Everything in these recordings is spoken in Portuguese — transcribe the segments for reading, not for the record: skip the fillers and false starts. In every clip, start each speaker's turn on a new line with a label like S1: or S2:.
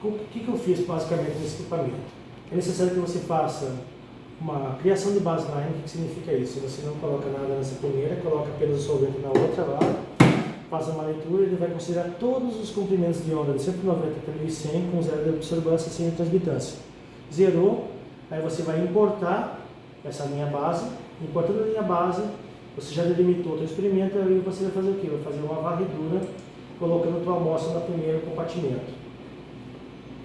S1: o que eu fiz basicamente nesse equipamento? É necessário que você faça uma criação de baseline. O que significa isso? Você não coloca nada nessa peneira, coloca apenas o solvente na outra lá, faça uma leitura, ele vai considerar todos os comprimentos de onda de 190 até 1100 com zero de absorvância sem transmitância. Zerou, aí você vai importar essa linha base. Importando a linha base, você já delimitou o seu experimento, aí você vai fazer o quê? Vai fazer uma varredura, colocando a tua amostra no primeiro compartimento.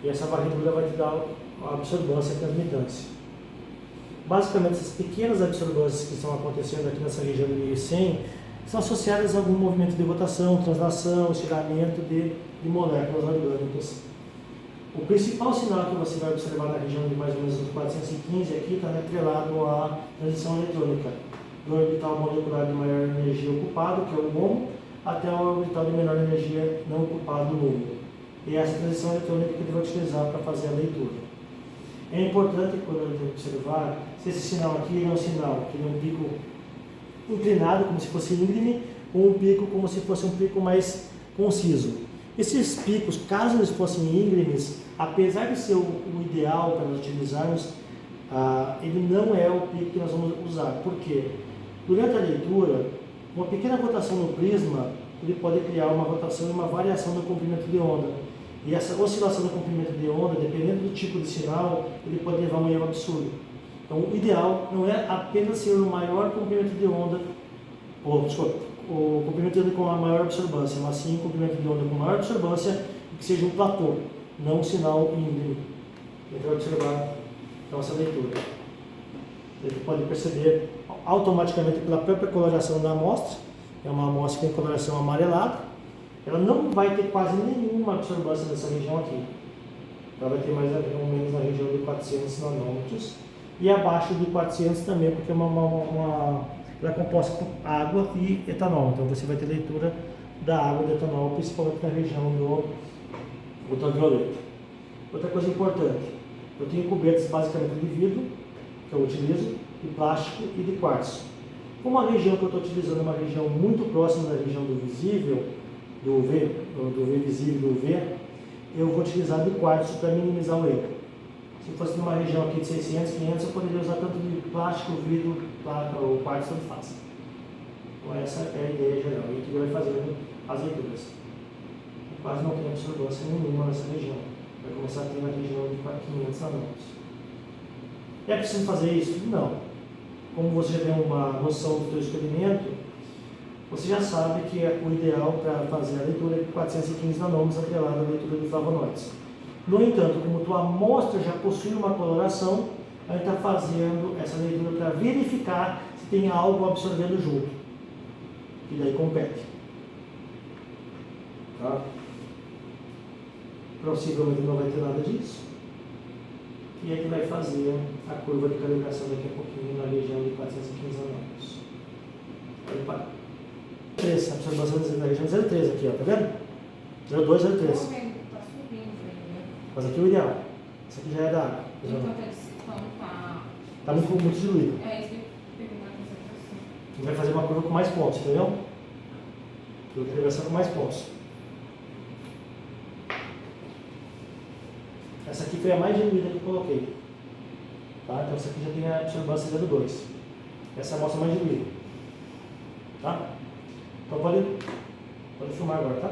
S1: E essa varredura vai te dar a absorvância e a transmitância. Basicamente, essas pequenas absorvâncias que estão acontecendo aqui nessa região do 1100 são associadas a algum movimento de rotação, translação, estiramento de moléculas orgânicas. O principal sinal que você vai observar na região de mais ou menos 415 aqui está atrelado à transição eletrônica, do orbital molecular de maior energia ocupado, que é o HOMO, até o orbital de menor energia não ocupado, nulo. E essa transição eletrônica que ele vai utilizar para fazer a leitura. É importante, quando a gente observar, se esse sinal aqui é um sinal que é um pico inclinado, como se fosse íngreme, ou um pico como se fosse um pico mais conciso. Esses picos, caso eles fossem íngremes, apesar de ser o ideal para nós utilizarmos, ele não é o pico que nós vamos usar. Por quê? Durante a leitura, uma pequena rotação no prisma, ele pode criar uma rotação e uma variação do comprimento de onda. E essa oscilação do comprimento de onda, dependendo do tipo de sinal, ele pode levar a um erro absurdo. Então, o ideal não é apenas ser o maior comprimento de onda, o comprimento de onda com a maior absorvância, mas sim o comprimento de onda com maior absorvância e que seja um platô, não um sinal íngreme. A gente vai observar então essa leitura. Você pode perceber automaticamente pela própria coloração da amostra, é uma amostra que tem coloração amarelada, ela não vai ter quase nenhuma absorvância nessa região aqui. Ela vai ter mais ou menos na região de 400 nanômetros e abaixo de 400 também, porque ela é composta por água e etanol. Então você vai ter leitura da água e do etanol, principalmente na região do ultravioleta. Outra coisa importante, eu tenho cobertas basicamente de vidro, que eu utilizo, de plástico e de quartzo. Como a região que eu estou utilizando é uma região muito próxima da região do visível, do V visível e do UV, eu vou utilizar de quartzo para minimizar o erro. Se fosse numa região aqui de 600, 500, eu poderia usar tanto de plástico, vidro, ou quartzo, tanto faz. Então essa é a ideia geral. E aqui vai fazendo as leituras. Quase não tem absorvância nenhuma nessa região. Vai começar a ter na região de 500 nanômetros. É preciso fazer isso? Não. Como você já tem uma noção do seu experimento, você já sabe que o ideal para fazer a leitura é 415 nanômetros atrelado à leitura de flavonoides. No entanto, como a tua amostra já possui uma coloração, a gente está fazendo essa leitura para verificar se tem algo absorvendo junto. E daí compete. Tá? Possivelmente não vai ter nada disso. E a gente vai fazer a curva de calibração daqui a pouquinho na região de 415 nanômetros. Pode parar. 3, a absorvência da região 0,3 aqui, ó, tá vendo? 0,2, 0,3.
S2: Tá subindo, né?
S1: Mas aqui é o ideal. Isso aqui já é da água. Tá muito diluído.
S2: É isso que eu pergunto a concentração.
S1: A gente vai fazer uma curva com mais pontos, entendeu? Curva de calibração com mais pontos. Essa aqui foi a mais diluída que eu coloquei. Tá? Então essa aqui já tem a absorvência 0,2. Essa é a amostra mais diluída. Tá? Então pode filmar agora, tá?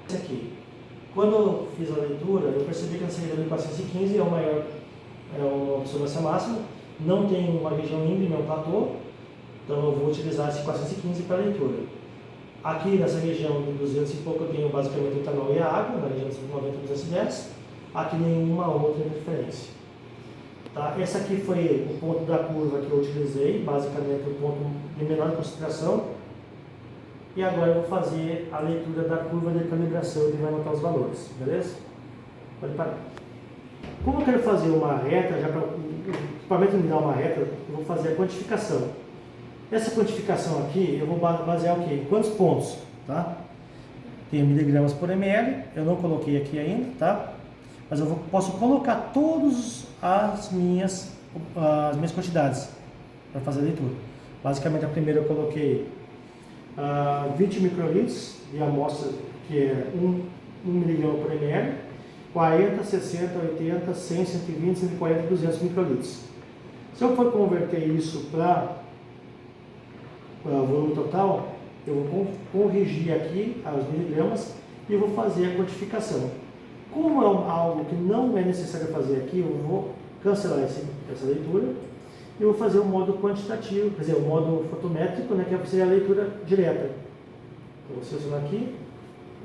S1: Esse aqui. Quando eu fiz a leitura, eu percebi que essa região de 415 é o maior, é a absorvência máxima. Não tem uma região íngreme, é um platô. Então eu vou utilizar esse 415 para a leitura. Aqui nessa região de 200 e pouco eu tenho basicamente o etanol e a água, na região de 190 e 210. Aqui nenhuma outra interferência. Tá? Esse aqui foi o ponto da curva que eu utilizei, basicamente o ponto de menor concentração. E agora eu vou fazer a leitura da curva de calibração e vai anotar os valores, beleza? Pode parar. Como eu quero fazer uma reta, já para o equipamento me dar uma reta, eu vou fazer a quantificação. Essa quantificação aqui, eu vou basear o quê? Em quantos pontos? Tá? Tem miligramas por ml, eu não coloquei aqui ainda, tá? Mas eu posso colocar todas as minhas quantidades para fazer a leitura. Basicamente, a primeira eu coloquei 20 microlitros de amostra, que é 1 miligrama por ml, 40, 60, 80, 100, 120, 140, 200 microlitros. Se eu for converter isso para volume total, eu vou corrigir aqui os miligramas e vou fazer a quantificação. Como é algo que não é necessário fazer aqui, eu vou cancelar essa leitura e vou fazer o modo quantitativo, quer dizer, o modo fotométrico, né, que seria a leitura direta. Eu vou selecionar aqui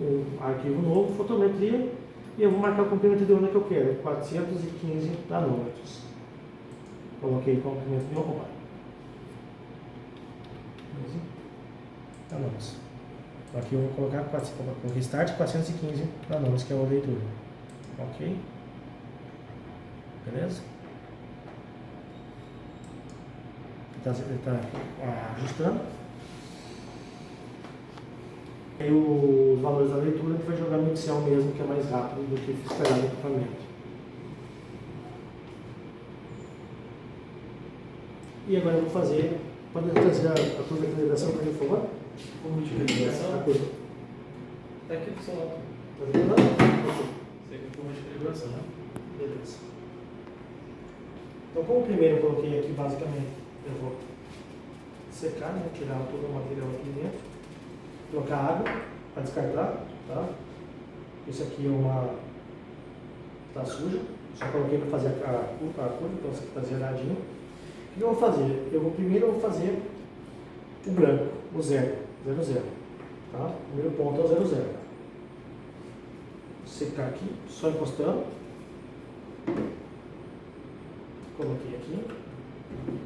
S1: um arquivo novo, fotometria, e eu vou marcar o comprimento de onda que eu quero, 415 nanômetros. Coloquei o comprimento de onda. Nanômetros. Aqui eu vou colocar com restart 415 nanômetros, que é a leitura. Ok? Beleza? Ele está ajustando. E os valores da leitura a gente vai jogar no Excel mesmo, que é mais rápido do que esperar no equipamento. E agora eu vou fazer. Pode trazer a curva de calibração para mim, por favor?
S3: Como de calibração?
S1: A curva.
S3: Tá aqui do seu lado.
S1: Tá vendo?
S3: Você quer curva de calibração, né?
S1: Beleza. Então, como primeiro eu coloquei aqui, basicamente, eu vou secar, né, tirar todo o material aqui dentro, colocar água para descartar, tá? Isso aqui é uma... tá suja, só coloquei para fazer a curva, então isso aqui está zeradinho. O que eu vou fazer? Primeiro eu vou fazer o branco, o 0, 0, 0, tá? O primeiro ponto é o 0, 0. Secar aqui, só encostando. Coloquei aqui.